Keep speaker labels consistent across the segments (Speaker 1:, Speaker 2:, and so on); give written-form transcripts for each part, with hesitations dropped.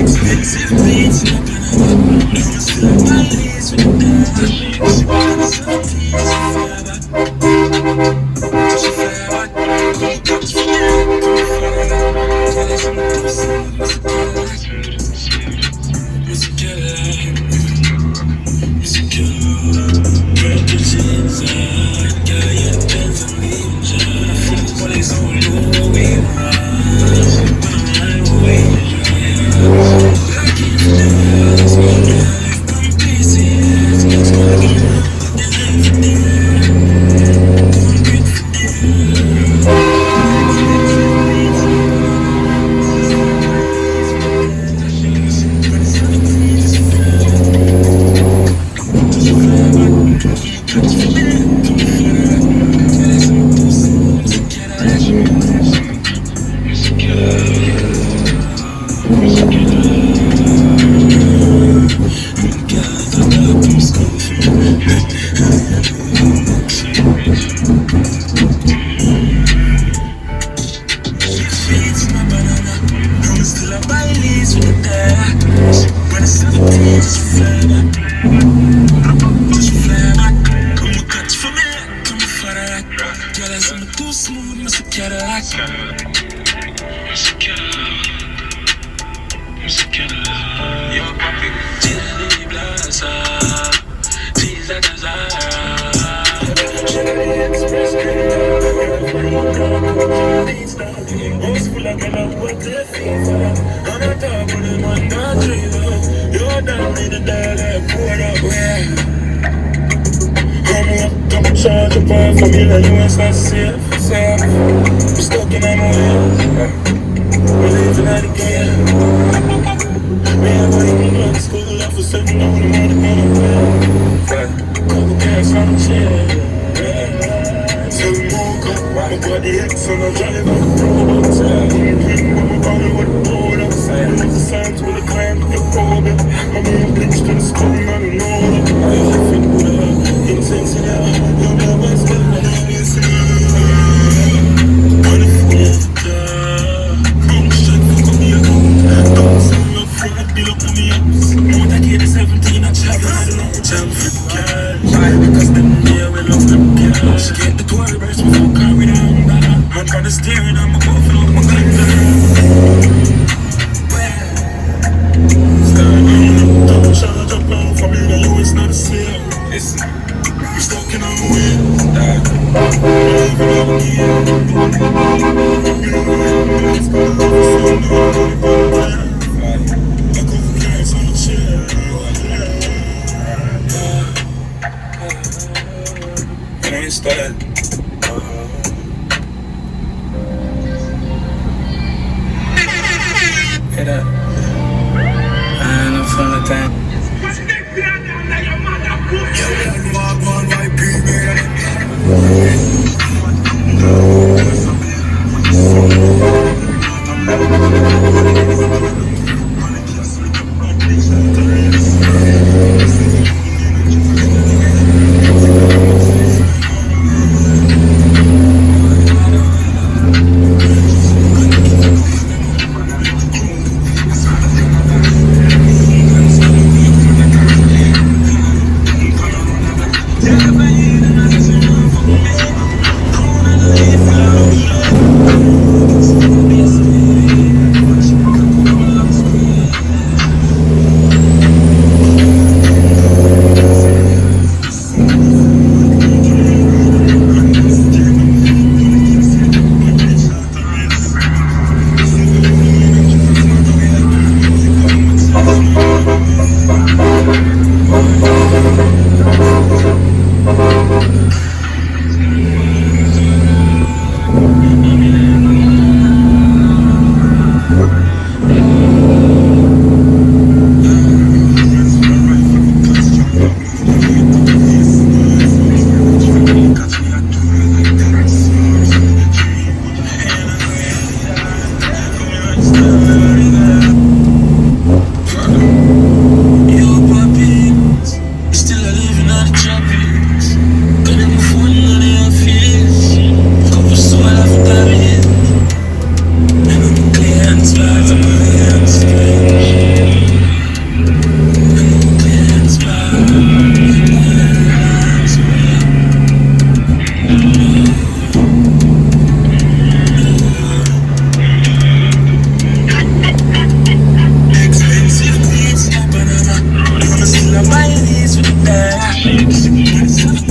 Speaker 1: Expensive beats, no I'm still on my knees with that. She wanna something charge a bar for me like you ain't not safe. I'm stuck in my way. We're living out again. Me and my even know the school left for 7 on the morning. Couple cash on the chair. So we woke up, my body X on the drive on the road outside. When we body with the road outside. There's the signs with the climb to the road. I'm in a bitch to the school, I don't know. I have it with her, intensity. You'll never spend my name in city. Money for the car. I'm straight for me a gun. Don't send me up front, be up on me up. More than 17, I travel. Jump for the cash. Because them there we love them cash. She get the tour burst before carry down. I'm trying to steer it, I'm a buffalo, I'm a gun down. Don't charge up on for me, that you is not a sale. Listen, you're stuck in a wheel. Style. Hey that. I know from the time.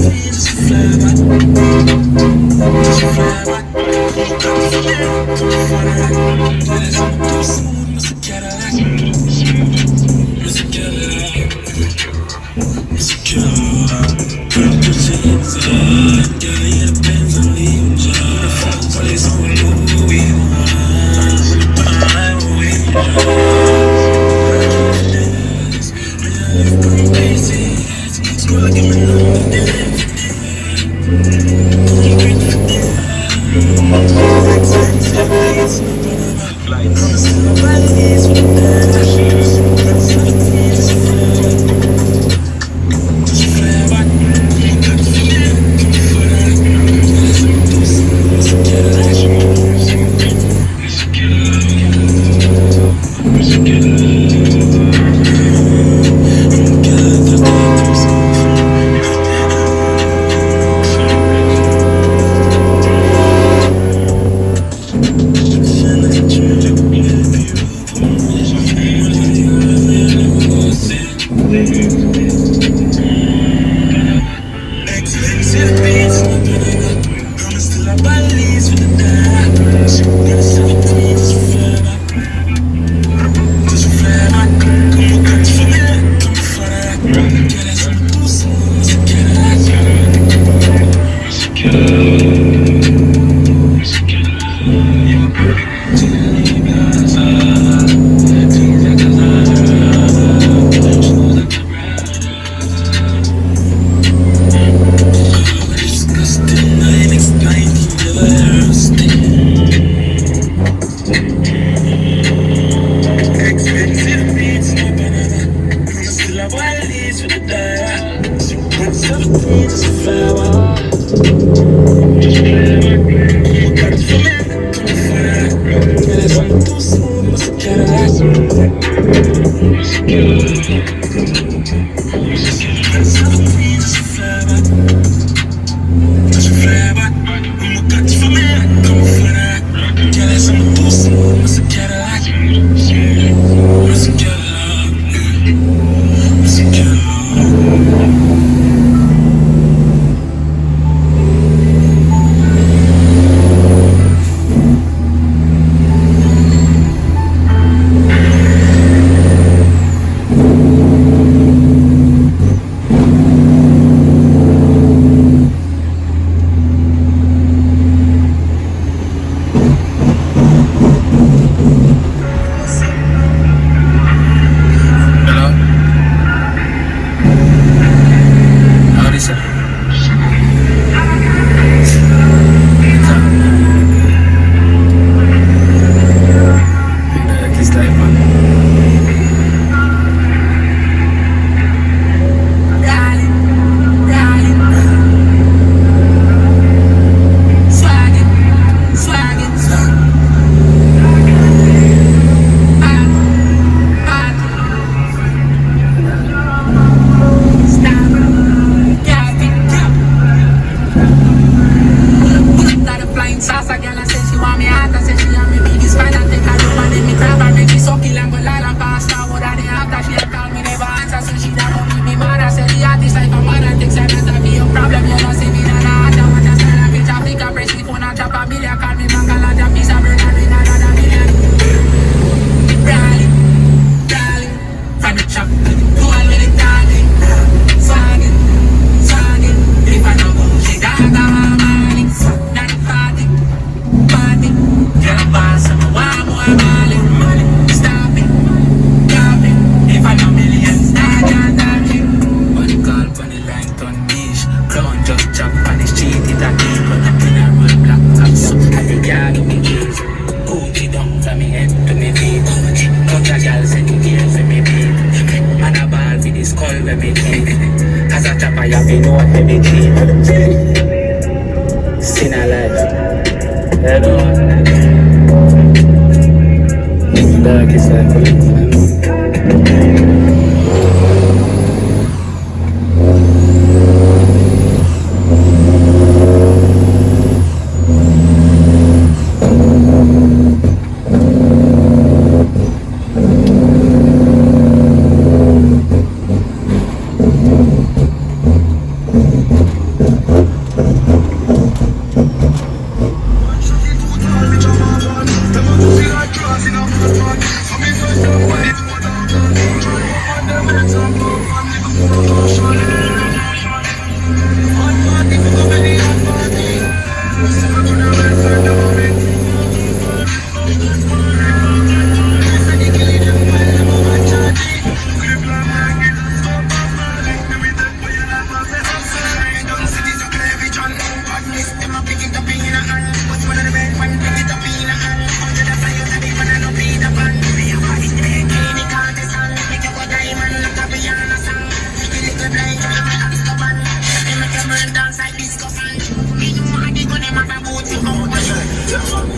Speaker 1: just fly back. Just fly back. Come for that. I'm too smooth, Mr. Cadillac. Mr. Cadillac. Mr. Cadillac. Girl, put your hands in. Girl, yeah, the Benz, I'm leaving just. Police on the move, we want. I'm waiting.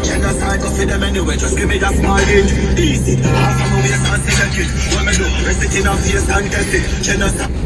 Speaker 1: Genocide go for them anyway, just give me that small hit. Easy, half of my waist and second kid. What me do? Rest it in a face and test it. Genocide.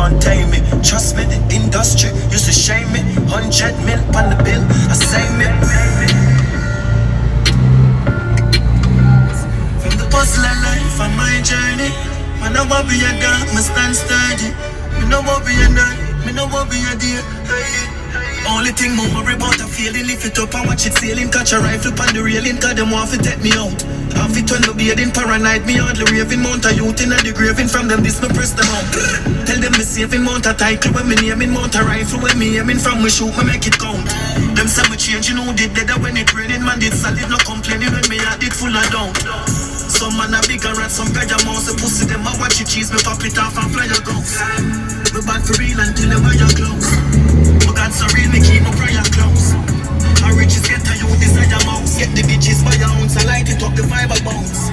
Speaker 1: can't tame me. Trust me, the industry used to shame me. 100 mil on the bill, I say me. From the puzzle of life on my journey, man, I won't be a dog, me stand sturdy. Me no won't be a night, me no won't be a day. Hey. Only thing me worry about a feeling, lift it up and watch it sailing. Catch a rifle on the railing, cause them want to take me out. Half it when me bathing, paranoid, me hardly raving. Mount a youth in a degraving, from them this me press them out. Tell them me saving, mount a title when me naming. Mount a rifle when me aiming, from me shoot, me make it count. Them say me change, you know did that when it raining. Man did solid, no complaining when me heart did full of doubt. Some man a bigger rat, some bigger mouse. The pussy them a watch it cheese, me pop it off and fly your ghost. Me bad for real until them wear your clothes. God so real, me keep my prayer close. Our riches get a youth desire mouse. Get the bitches by your ounce, I light it up the fiber bounce.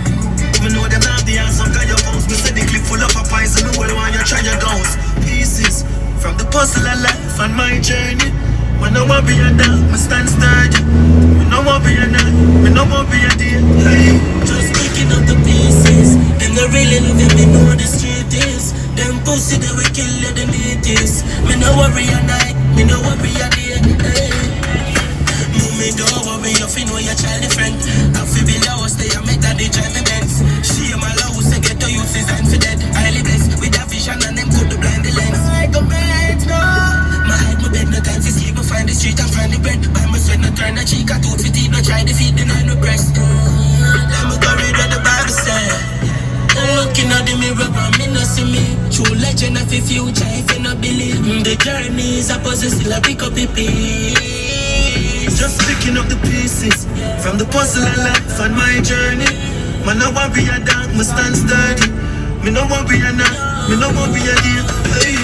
Speaker 1: Me know them have the answer, got your bones. Me say the clip full of a poison, me well want you try your guns. Pieces from the puzzle of life on my journey. When I won't be a dog, me stand sturdy. Me no won't be a night, me no won't be a day. Hey. Just picking up the pieces. Them they really love you, me know the street is. Them pussy they will kill you, the natives. Me no worry a night, me no worry a day. Hey. Me don't worry if you know your child different. I feel below stay and make that they drive the Benz. She and my love say get to use his hand for dead. Highly blessed with a vision and them could blind the lens. I go back now. My hide my bed, no time for sleep. I find the street and find the bread. Buy my sweat, no turn the cheek. I tooth for teeth, no try to feed the nine no breast. Let me go read what the Bible said. Looking at the mirror, but me no see me. True legend of the future, if you no believe. The journey is a puzzle, still I pick up the piece. Just picking up the pieces from the puzzle of life on my journey. Man, I won't be a dog, me stand sturdy. Me no won't be a night, me no won't be a day. Hey.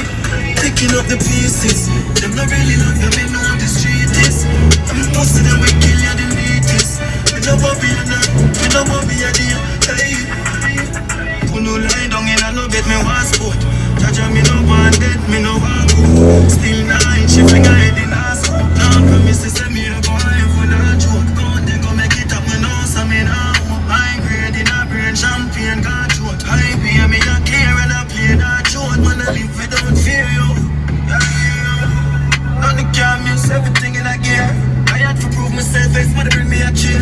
Speaker 1: Picking up the pieces. Them not really love you, me know what the street is. I'm supposed to them we kill you, the neatest. Me no won't be a night, me no won't be a day. Hey. Who no lie down in a no bed, me want sport. Jaja me no want dead, me no want go. Still nine, she finger head in a scoop. Now promise to send me a go heaven and joke. Go they go make it up, me know so me now. High grade in a brain, champagne got short. High pay me a clear and I play that short. Man I live without fear you. Nothing can miss, everything in a gear. I had to prove myself, it's money bring me a cheer.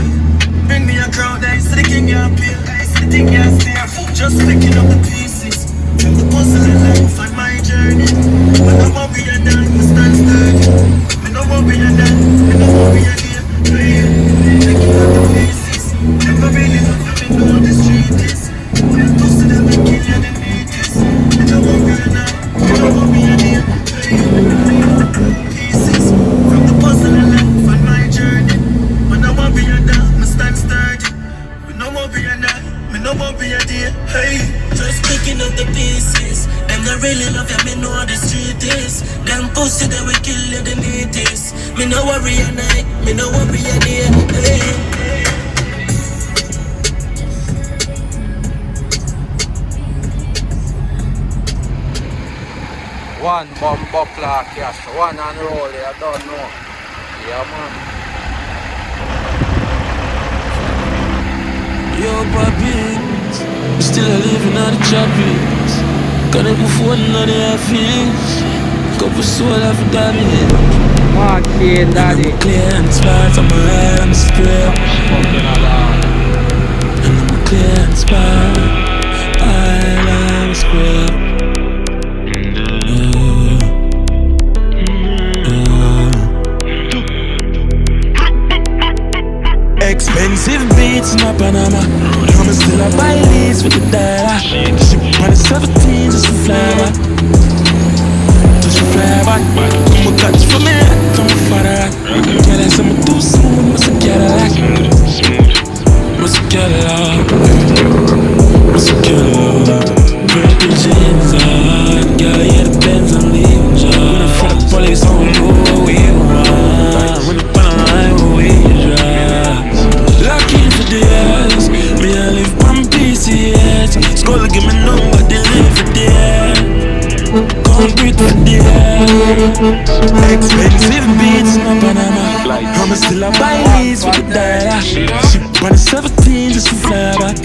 Speaker 1: Bring me a crowd, I see the king you appear. I see the thing you stare. Just picking up the pieces from the puzzle of life on my journey. When I won't be a dog, me stand sturdy. Me no won't be a dog, me no won't be a dear. Picking up the pieces. Never really love you, me know the street is. I'm supposed to them and kill you, the neatest. Me no won't be a dog, me no won't be a dear. Pieces from the puzzle of life on my journey. When I won't be a dog, me stand sturdy. Me no won't be a dog, me no won't be a dear. Hey. Just picking up the pieces. Them that really love you, me know the street is. Them pussy they will kill you, the neatest. Me no worry a night, me no worry a day. Hey.
Speaker 2: One bumbo clock, yes, one on roll, I don't know. Yeah, man.
Speaker 3: Yo, Poppins, still living on the tropics. Got it before none of your feelings. Couple soul of damage.
Speaker 2: Okay, daddy.
Speaker 3: Clear and spot on my head, I'm spray. And I'm clear and spot. I'm spray. Expensive beats in my Panama. I'm still a buy these with the dollar. Ship on the 17 just to fly back. Just to fly back. Come a catch for me, come a father. Girl, I say I'm too smooth, must a Cadillac. Must a Cadillac. Must a Cadillac. Purple jeans on. Girl, yeah, the Benz I'm leaving job. When I'm from the police, I don't know what we want. When the Panama, what we drive. Lucky for the ass, me I live on PCS. Skull give me number, they live for the air. Concrete for the air. Expensive beats in my Panama. I'm still a buy these with the dollar. Ship on the 17 just to fly back.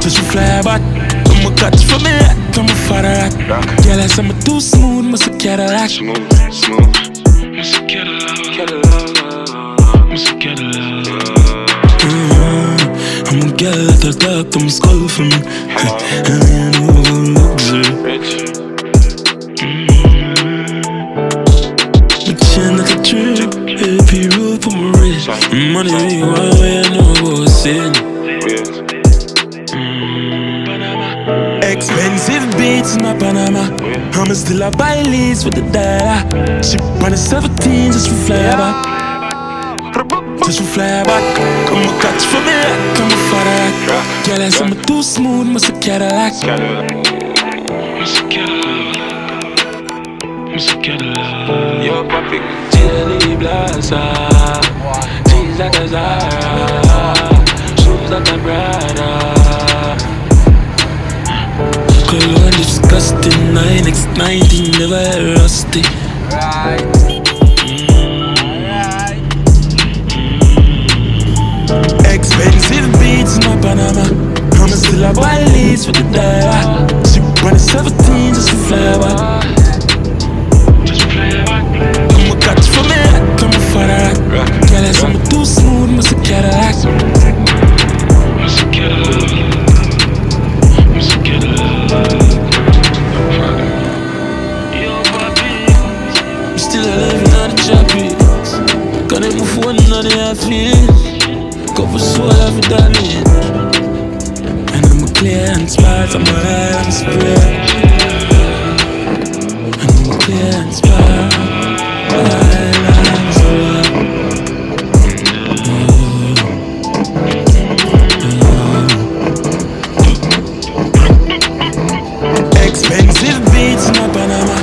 Speaker 3: Just to fly back. I'm a catch for me, I'm a father rock. Girl, I say I'm too smooth, must a Cadillac.
Speaker 1: Smooth.
Speaker 3: Must a Cadillac. Must a Cadillac. I'm a girl at the dark, I'm skull for me. And I know luxury. My chin like a trip, AP rope on my wrist. Money we want, way I know what's sin. Expensive beats in my Panama. I'ma still buy leads with the data. She run a 17 just to fly back. Just to fly back. Come a catch for me, come a father. Girl, I say I'm too smooth, must a Cadillac. Must a Cadillac. Must a Cadillac.
Speaker 2: Yo, papi.
Speaker 3: Chili Blaza. Jeans like a Zara. Shoes like a Prada. Color disgusting, 9x19, never rusty.
Speaker 2: Right.
Speaker 3: Expensive beats in my Panama. I'ma still buy leads with the data. She run a 17 just to fly back. Come a catch for me, come a father. Girl, I say I'm too smooth, must a Cadillac. Must a Cadillac. Must a Cadillac. Yo, papi, I'm still living on the tropics. Got them move one on the half-inch. Couple soul every darling. And I'm a clear and smart, I'm a high, I'm a spray. And I'm a clear and smart, I'm a high, I'm a spray. Expensive beats in my Panama.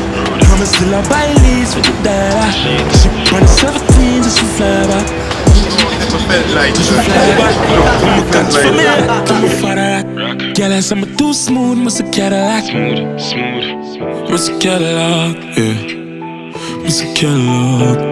Speaker 3: I'ma still buy leads with the data. She run a 17 just to fly back. Girl, I say I'm too smooth, must a Cadillac. Must a Cadillac, yeah. Must a Cadillac.